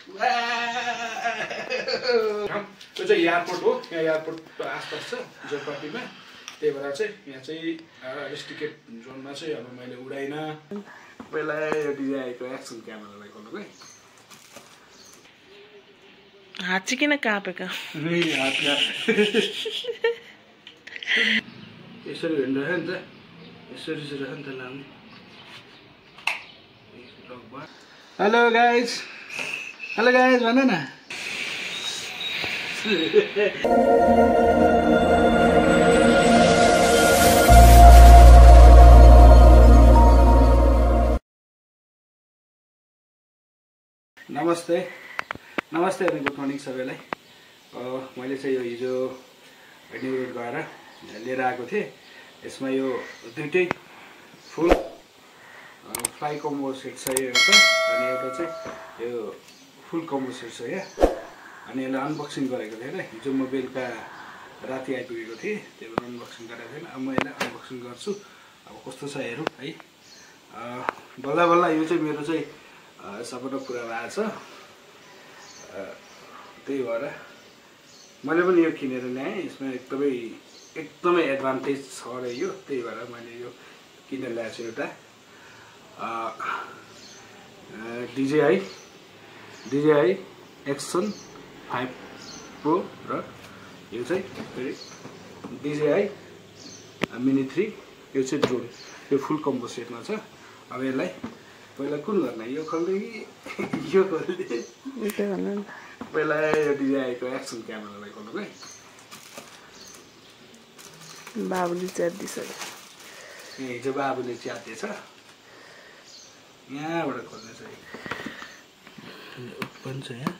यो चाहिँ एयरपोर्ट हो, यहाँ एयरपोर्ट आसपास छ जोरपाटीमा, त्यही भएर चाहिँ यहाँ चाहिँ रेस्ट्रिक्टेड जोनमा चाहिँ अब मैले उडाइन। पहिला यो डिजाइनको एक्सन क्यामेरालाई खोल्नु है। हात चाहिँ किन कापेको? यसरी हिँडिरहेको नि त, यसरी रहेछ नि त लाउने। हेलो गाइज भन न। नमस्ते अनि गुड मर्निङ सबैलाई। मैले चाहिँ यो हिजो न्यु रोड गएर लिएर आएको थिएँ। यसमा यो दुइटै फुल फ्लाइ कम्बो सेट छ एउटा, अनि एउटा चाहिँ यो फुल कम्बो सेट छ यहाँ। अनि यसलाई अनबक्सिङ गरेको थिएँ। हिजो म बेलुका राति आइपुगेको थिएँ, त्यही भएर अनबक्सिङ गरेको थिएन। अब म यसलाई अनबक्सिङ गर्छु, अब कस्तो छ हेरौँ है। बल्ल बल्ल यो चाहिँ मेरो चाहिँ सपना पुरा भएको छ, त्यही भएर मैले पनि यो किनेर ल्याएँ। यसमा एकदमै एडभान्टेज छ र यो, त्यही भएर मैले यो किनेर ल्याएको छु। एउटा DJI Action 5 Pro र यो चाहिँ DJI Mini 3, यो चाहिँ ड्रोन, यो फुल कम्बो सेटमा छ। अब यसलाई पहिला कुन गर्ने, यो खोल्दै कि यो खोल्दै? पहिला यो DJI-को एक्सन क्यामेरालाई खोल्नु है। बाबुले च्यात्दिसक्यो। हिजो बाबुले च्यात्दैछ, यहाँबाट खोल्दैछ। ओपन छ यहाँ,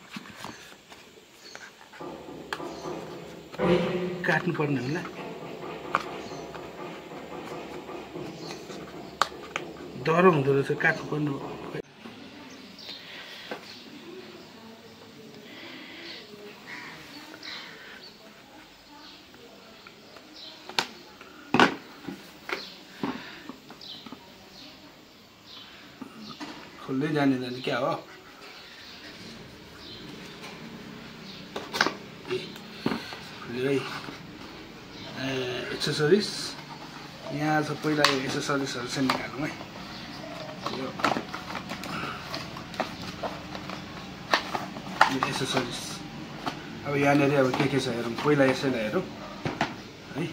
काट्नु पर्ने होला। डर हुँदो रहेछ, काट्नु पर्नु। खोल्दै जाने क्या हो? एक्सेसरिज यहाँ छ। पहिला यो एक्सेसरिजहरू चाहिँ निकाल्नु है। यो एक्सेसरिज अब यहाँनिर अब के छ हेरौँ। पहिला यसैलाई हेरौँ है।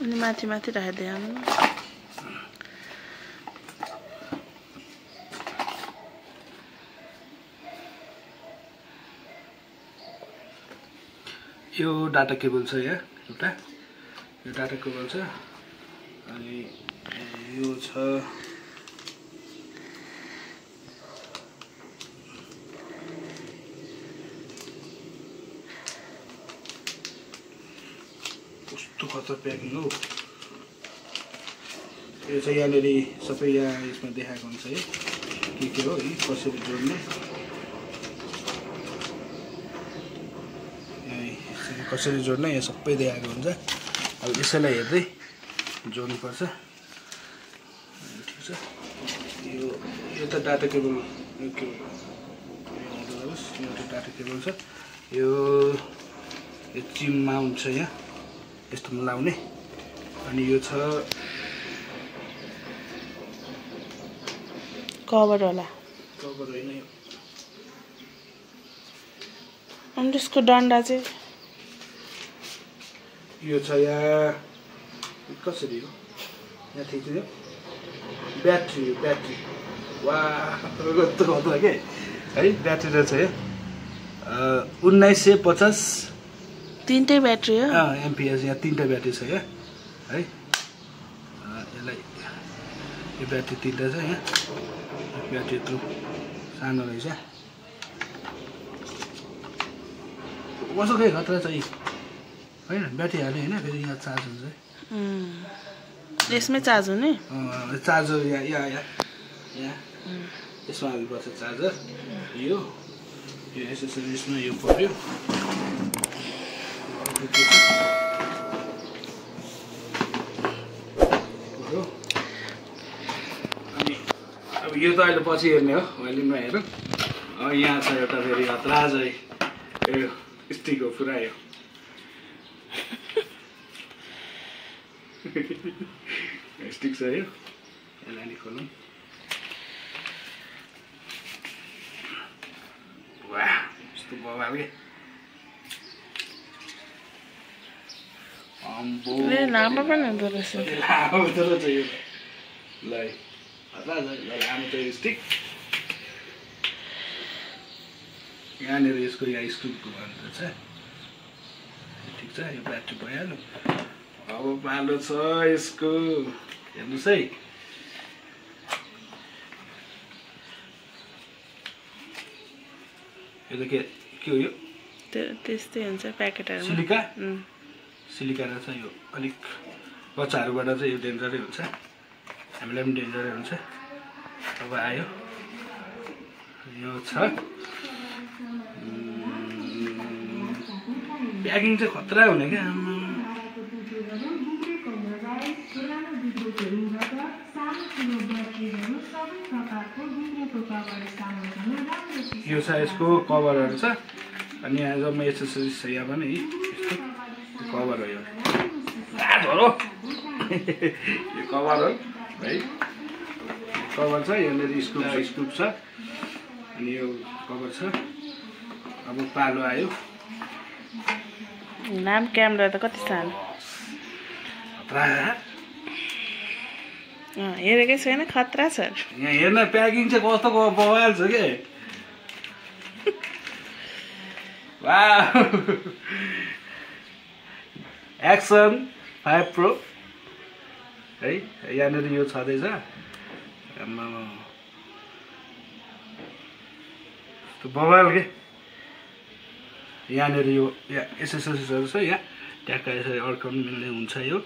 अनि माथि राख्दै आउनु। यो डाटा केबल छ यहाँ एउटा, यो डाटा केबल छ। अनि यो छ कस्तो खतरा प्याकिङ हो। यो चाहिँ यहाँनिर सबै यहाँ यसमा देखाएको हुन्छ है, के हो, कसरी जोड्ने, कसरी जोड्ने, यो सबै देखाएको हुन्छ। अब यसैलाई हेर्दै जोड्नुपर्छ। ठिक छ। यो त डाटा केबल, यो डाटा केबल छ। यो चिम माउन्ट छ यहाँ, यस्तोमा लाउने। अनि यो छ कभर होला, कभर होइन यो। अनि त्यसको डन्डा चाहिँ यो छ यहाँ, कसरी हो यहाँ ठिक छ। यो ब्याट्री, यो ब्याट्री वा के है, ब्याट्री रहेछ यो 1950 तीनटै ब्याट्री हो। एमपिएच यहाँ तीनटा ब्याट्री छ यहाँ है। यसलाई यो ब्याट्री तीनटा छ यहाँ। ब्याट्री यत्रो सानो रहेछ। कसो खै खतरा चाहिँ होइन, ब्याट्री हाल्यो होइन, फेरि यहाँ चार्ज हुन्छ। यसमै चार्ज हुने? चार्जर यहाँ यसमा हाल्नुपर्छ चार्जर। यो एसेसरिजमा यो पर्यो। यो त अहिले पछि हेर्ने हो अहिले नहेरौँ यहाँ छ एउटा फेरि हतराजै यो स्टिक हो पुरा यो स्टिक छ यो यसलाई नि खोलौँ वाह यस्तो बवाल के लामो पनि हुँदो रहेछ लामो हुँदो रहेछ यो ल लामो चाहिँ स्टिक यहाँनिर यसको यहाँ स्क्रुपको भन्नु छ ठिक छ यो ब्याट्री भइहाल्यो अब पालो छ यसको हेर्नुहोस् है यो त के हो यो त्यस्तै हुन्छ प्याकेटहरू सिलिका सिलिका रहेछ यो अलिक बच्चाहरूबाट चाहिँ यो डेन्जरै हुन्छ हामीलाई पनि डेन्जरै हुन्छ अब आयो यो छ प्याकिङ चाहिँ खतरा हुने क्या यो छ यसको कभरहरू छ अनि यहाँ जब एसेसरिज छ यहाँ पनि यस्तो कभर हो यो झोलो यो कभर हो है कभर छ यहाँनिर स्कुप छ अनि यो कभर छ अब पालो आयो नाम क्यामेरा त कति सानो हेरेकै छैन खतरा छ यहाँ हेर्न प्याकिङ चाहिँ कस्तो बवाल छ के एक्सन 5 प्रो है यहाँनिर यो छँदैछ बवाल के यहाँनिर यो एसेसरिजहरू छ यहाँ ट्याक्क यसरी अड्काउनु मिल्ने हुन्छ यो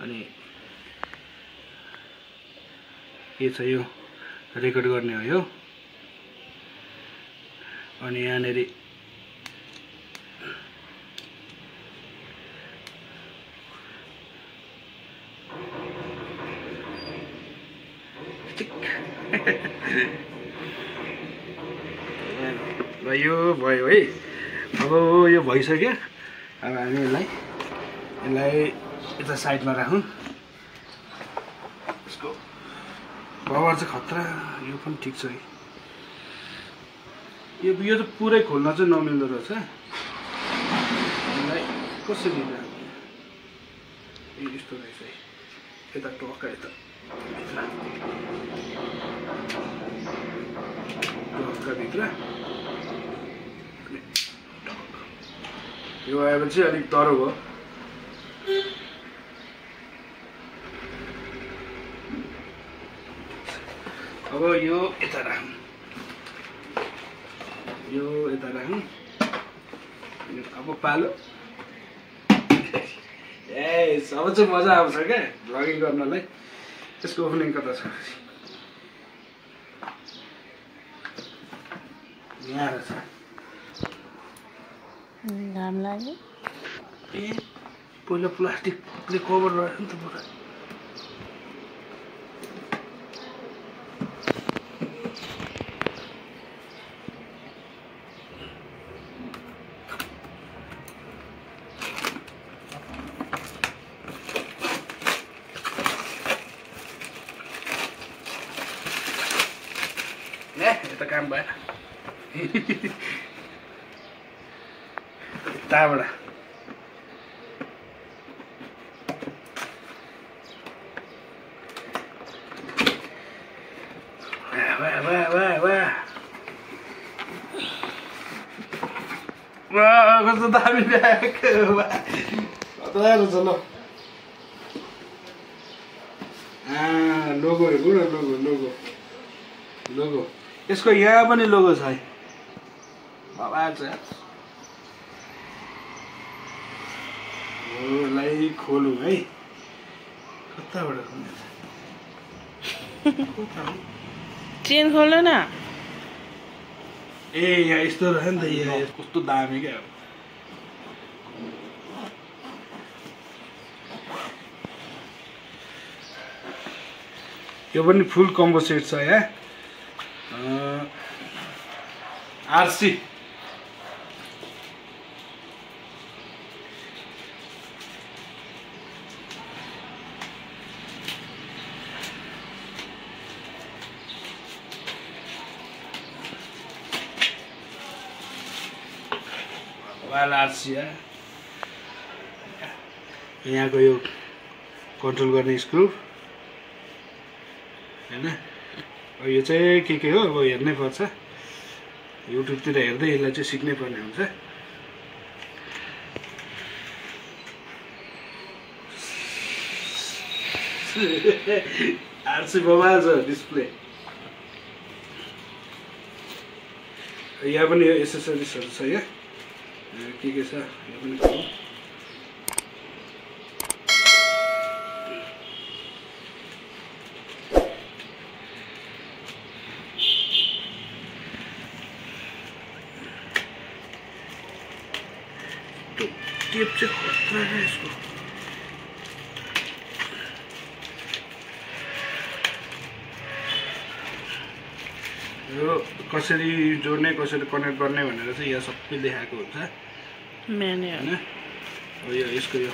अनि के छ यो रेकर्ड गर्ने हो यो अनि यहाँनिर ल यो भयो है अब यो भइसक्यो अब हामी यसलाई यता साइडमा राखौँ यसको कभर चाहिँ खतरा यो पनि ठिक छ है यो त पुरै खोल्न चाहिँ नमिल्दो रहेछ यसलाई कसरी यस्तो रहेछ है यता टक्क यता टक्कभित्र यो आएपछि अलिक तरो भयो अब यो यता राखौँ अब पालो अब चाहिँ मजा आउँछ क्या भ्लगिङ गर्नलाई त्यसको ओपनिङ कता छ यहाँ रहेछ घाम लाग्यो ए पहिला प्लास्टिकले कभर रहेछ नि त पुरा यता काम भएन यताबाट वाह कस्तो दामी ब्याग कता रहेछ ल लोगो हेर्नु न लोगो यसको यहाँ पनि लोगो छ है बवाल छ यसलाई खोलौँ है कताबाट खोल्ने चेन खोल्नु न ए यहाँ यस्तो रहेछ नि त यहाँ कस्तो दामी क्या यो पनि फुल कम्बो सेट छ यहाँ आरसी वाल आरसी यहाँको यो कन्ट्रोल गर्ने स्क्रु हैन यो चाहिँ के हो अब हेर्नै पर्छ युट्युबतिर हेर्दै यसलाई चाहिँ सिक्नै पर्ने हुन्छ आरसी बबाल छ डिस्प्ले यहाँ पनि यो एसेसरिजहरु छ यहाँ के छ यो पनि टेप चाहिँ खतरा छ यसको यो कसरी जोड्ने कसरी कनेक्ट गर्ने भनेर चाहिँ यहाँ सबै देखाएको हुन्छ म्यानुअल हैन यो यसको यो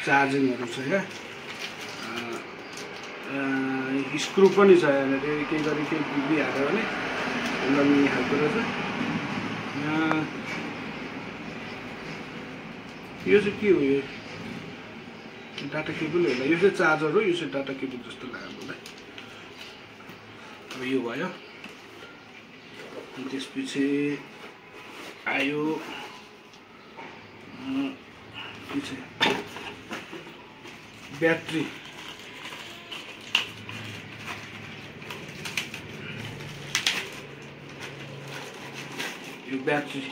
चार्जिङहरु छ यहाँ स्क्रु पनि छ यहाँनिर के गरी के बिबिहाल्यो भने लम्बी खालको रहेछ यो चाहिँ के हो यो डाटा केबल होला यो चाहिँ चार्जर हो यो चाहिँ डाटा केबल जस्तो लाग्यो मलाई अब यो भयो अनि त्यसपछि आयो ब्याट्री यो ब्याट्री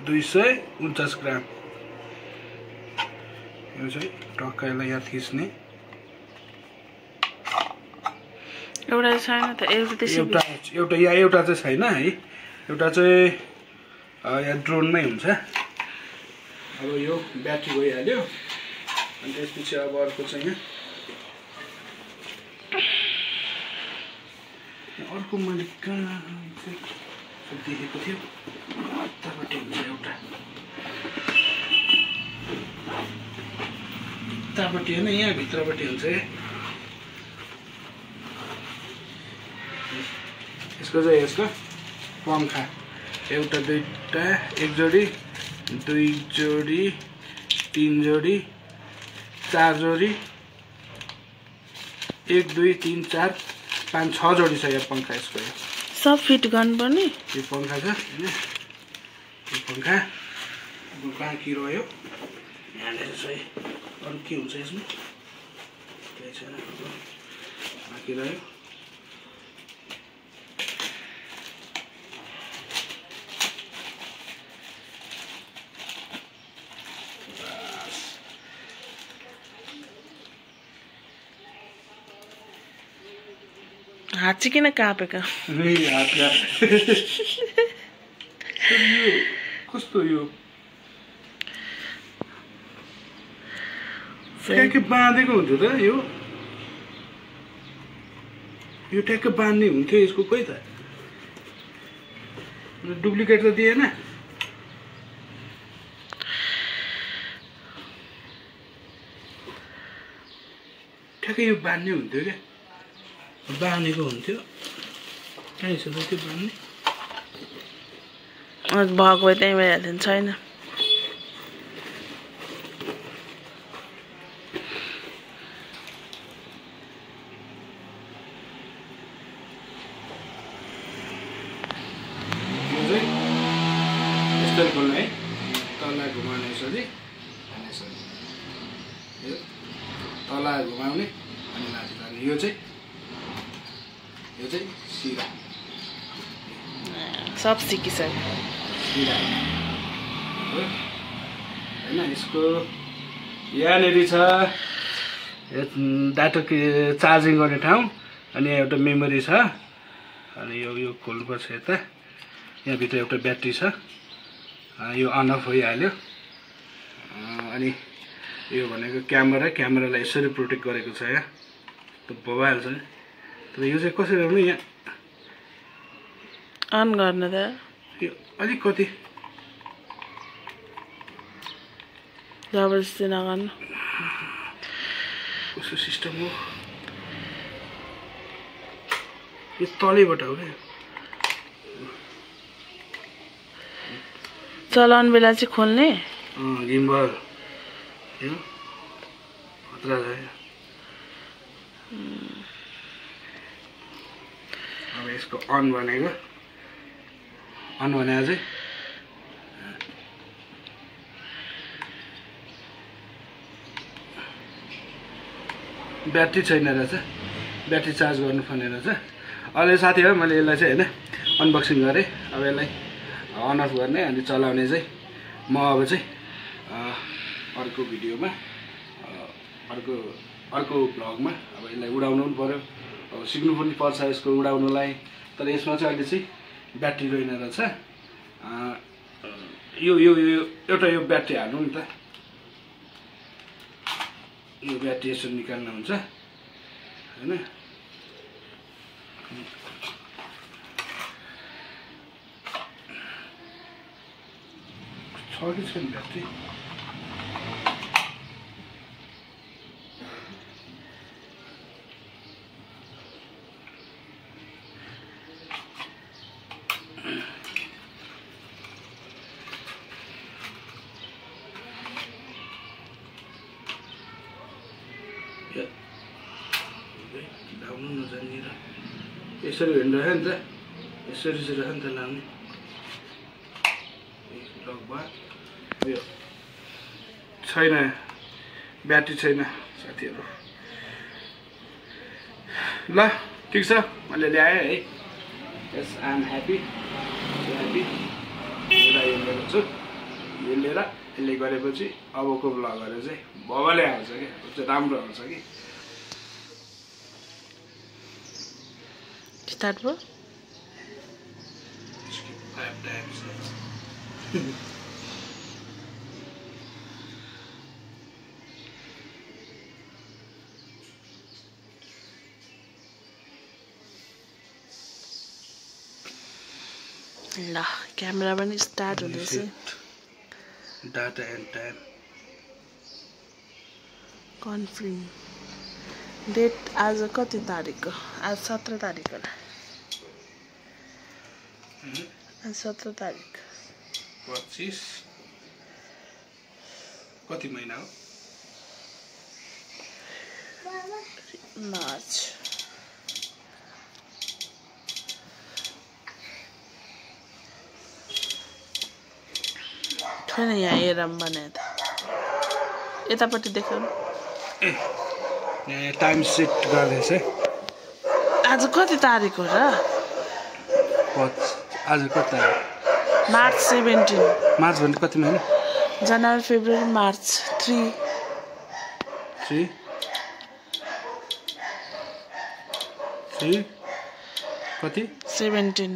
249 ग्राम यो चाहिँ टक्कैलाई यहाँ थिच्ने एउटा छैन त एउटा चाहिँ छैन है एउटा चाहिँ यहाँ ड्रोनमै हुन्छ अब यो ब्याट्री गइहाल्यो अनि त्यसपछि अब अर्को चाहिँ यहाँ अर्को मैले कहाँ देखेको थियो यतापट्टि हुन्छ एउटा यतापट्टि होइन यहाँ भित्रपट्टि हुन्छ यसको पंखा एउटा दुईटा एक जोडी दुई जोडी तीन जोडी चार जोडी 1 2 3 4 5 6 जोडी छ यो पंखा यसको सब फिट गर्नुपर्ने यो पंखा छ हैन यो पंखा बाँकी रह्यो यहाँले चाहिँ अरु के हुन्छ यसमा केही छैन बाँकी रह्यो हात चाहिँ किन कापेको कस्तो यो ठ्याक्कै बाँधेको हुन्छ त यो ठ्याक्कै बाँध्ने हुन्थ्यो यसको खोइ त डुप्लिकेट त दिएन ठ्याक्कै यो बाँध्ने हुन्थ्यो क्या बाँधेको हुन्थ्यो कहीँ छ त्यो बाँध्ने भएको त्यही भइहाल्यो छैन यस्तै खोल्ने है तल घुमाउने यसरी अनि यसरी यो तल घुमाउने अनि माथि लाने यो चाहिँ सिधा सब सिकिसक्यो सिधा हैन यसको यहाँनेरि छ डाटा चार्जिङ गर्ने ठाउँ अनि यहाँ एउटा मेमोरी छ अनि यो खोल्नुपर्छ यता यहाँ भित्र एउटा ब्याट्री छ यो अन अफ भइहाल्यो अनि यो भनेको क्यामेरालाई यसरी प्रोटेक्ट गरेको छ यहाँ त भइहाल्छ नि तर यो चाहिँ कसरी गर्नु यहाँ अन गर्न त यो अलिकति जबरजस्ती नगर्नु कस्तो सिस्टम हो यो तलैबाट हो क्या चलाउने बेला चाहिँ खोल्ने गिम्बल यो खतरा छ अब यसको अन भनेको चाहिँ ब्याट्री छैन रहेछ ब्याट्री चार्ज गर्नुपर्ने रहेछ अहिले साथीहरू मैले यसलाई चाहिँ होइन अनबक्सिङ गरेँ अब यसलाई अन अफ गर्ने अनि चलाउने चाहिँ म अब चाहिँ अर्को भिडियोमा अर्को भ्लगमा अब यसलाई उडाउनु पनि पर्यो अब सिक्नु पनि पर्छ यसको उडाउनुलाई तर यसमा चाहिँ अहिले चाहिँ ब्याट्री रहेन रहेछ यो एउटा यो ब्याट्री हाल्नु नि त यो ब्याट्री यसरी निकाल्नु हुन्छ हैन छ कि छैन ब्याट्री लाउनु नजानेर यसरी हिँडिरह्यो नि त यसरी चाहिँ रह्यो नि त लाउने लगभग यो छैन ब्याट्री छैन साथीहरू ल ठिक छ मैले ल्याएँ है यस आई एम ह्याप्पी एउटा यो लिएको छु यो लिएर यसले गरेपछि अबको भ्लगहरू चाहिँ भवाले आउँछ कि चाहिँ राम्रो आउँछ कि स्टार्ट भयो 5 times ल क्यामेरा पनि स्टार्ट हुँदैछ data and time confirm date आज कति तारिकको आज 17 तारिक होला आज 17 तारिक 25 कति महिना हो मार्च छैन यहाँ एराम बनाए त यतापट्टि देखाउनु यहाँ टाइम सेट गर्दैछ आज कति तारिक हो र आज कति तारिक मार्च 17 मार्च भने कति महिना जनवरी फेब्रुअरी मार्च 3 कति 17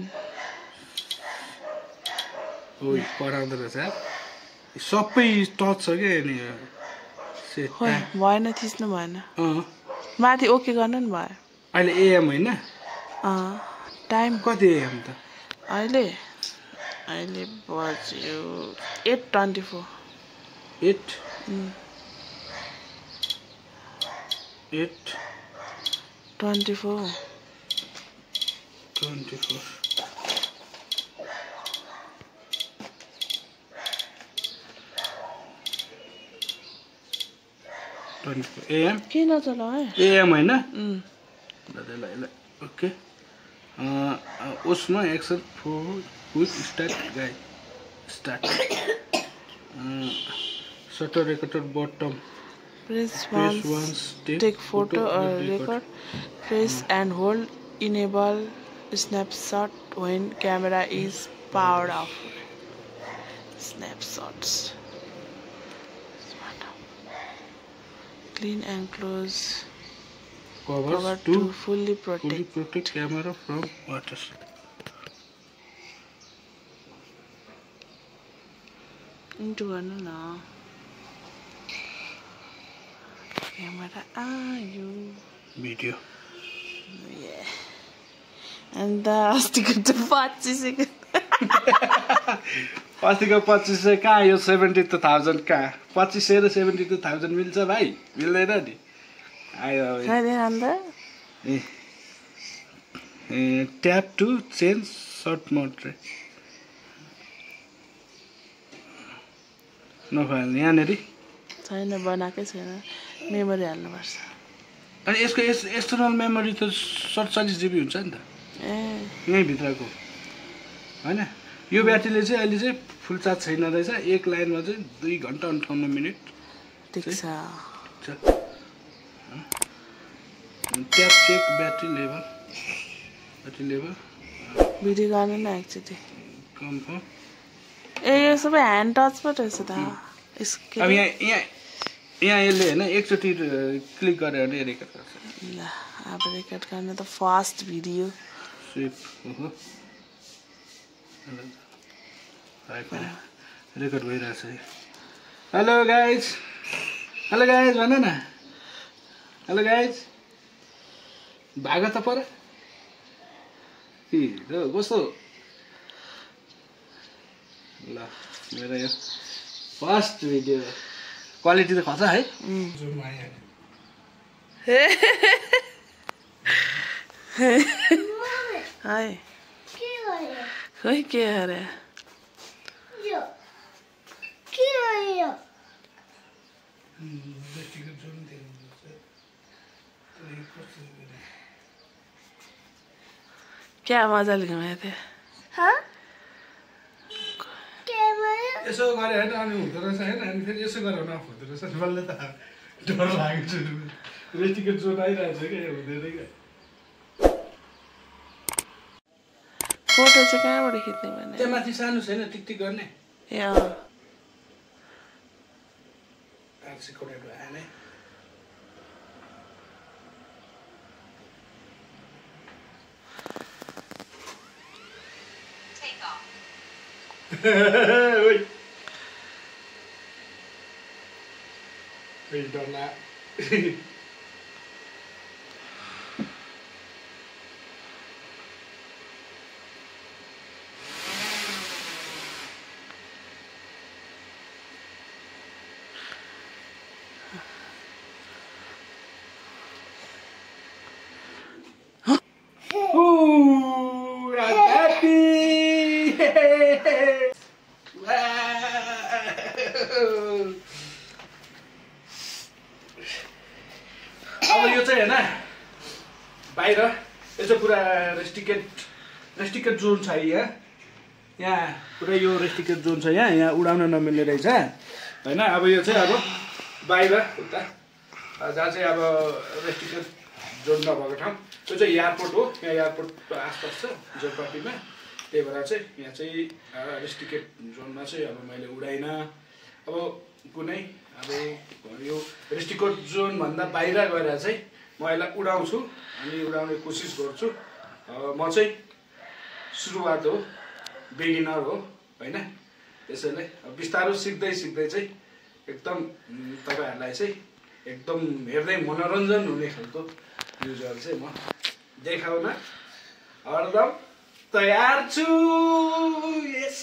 ओइ पढाउँदो रहेछ सबै टच छ क्या नि भएन थिच्नु भएन माथि ओके गर्नु नि भयो अहिले एएम होइन टाइम कति एएम त अहिले बज्यो 8:24 8:24 AM किन नचलाऊ है AM होइन ओके उसमा action quick start shutter recorder bottom press once take photo or record press and hold enable snapshot when camera is powered off snapshots clean and close cover to fully protect camera from water into गर्नु न Camera आयो video अन्त अस्तिको त 2500 अस्तिको 2500 कहाँ यो 72,000 कहाँ 2500 र 72,000 मिल्छ भाइ मिल्दैन नि आयो अन्त ट्याप टु चेन्ज सर्ट मोड रे नफाल्ने यहाँनिर छैन बनाएकै छैन मेमोरी हाल्नुपर्छ अनि यसको एक्सटर्नल मेमोरी त 47 GB हुन्छ नि त यहीँ भित्रको हैन यो ब्याट्रीले चाहिँ अहिले चाहिँ फुल चार्ज छैन रहेछ एक लाइनमा चाहिँ 2 घण्टा 58 मिनेट ठिक छ tap check battery level video गर्नु न एकचोटि कन्फर्म ए यो सबै ह्यान्ड टच पो रहेछ त अब यहाँ यसले हैन एकचोटि क्लिक गरे भने रेकर्ड गर्छ ल अब रेकर्ड गर्न त फास्ट भिडियो स्विप रेकर्ड भइरहेछ हेलो गाइज भन न हेलो गाइज भाग त पर कस्तो ल मेरो यो फर्स्ट भिडियो क्वालिटी त खचा है हाय खोइ के अरे क्या मजाले घुमाएको थियो यसो गरे होइन अनि हुँदो रहेछ होइन अनि फेरि यसो गरेर नफ हुँदो रहेछ मलाई त डर लागेको छ रेस्टिकेट जोन आइरहेको छ क्या हुँदैन क्या फोटो चाहिँ कहाँबाट खिच्ने भने त्यहाँ माथि सानो छैन टिक गर्ने ए आएन डरला Ooh, I'm happy! अब यो चाहिँ हैन बाहिर यसो पुरा रेस्ट्रिक्टेड जोन छ यहाँ पुरा यो रेस्ट्रिक्टेड जोन छ यहाँ उडाउन नमिल्ने रहेछ हैन अब यो चाहिँ अब बाहिर उता जहाँ चाहिँ अब रेस्ट्रिक्टेड जोन नभएको ठाउँ त्यो चाहिँ एयरपोर्ट हो यहाँ एयरपोर्ट आसपास छ जोरपाटीमा त्यही भएर चाहिँ यहाँ चाहिँ रेस्ट्रिक्टेड जोनमा चाहिँ अब मैले उडाइन अब कुनै अब यो रेस्ट्रिक्टेड जोनभन्दा बाहिर गएर चाहिँ म यसलाई उडाउँछु अनि उडाउने कोसिस गर्छु म चाहिँ सुरुवात हो बिगिनर हो हैन त्यसैले बिस्तारो सिक्दै चाहिँ एकदम तपाईहरुलाई चाहिँ एकदम हेर्दै मनोरञ्जन हुने खालको युजर चाहिँ म देखाउन हरदम तयार छु यस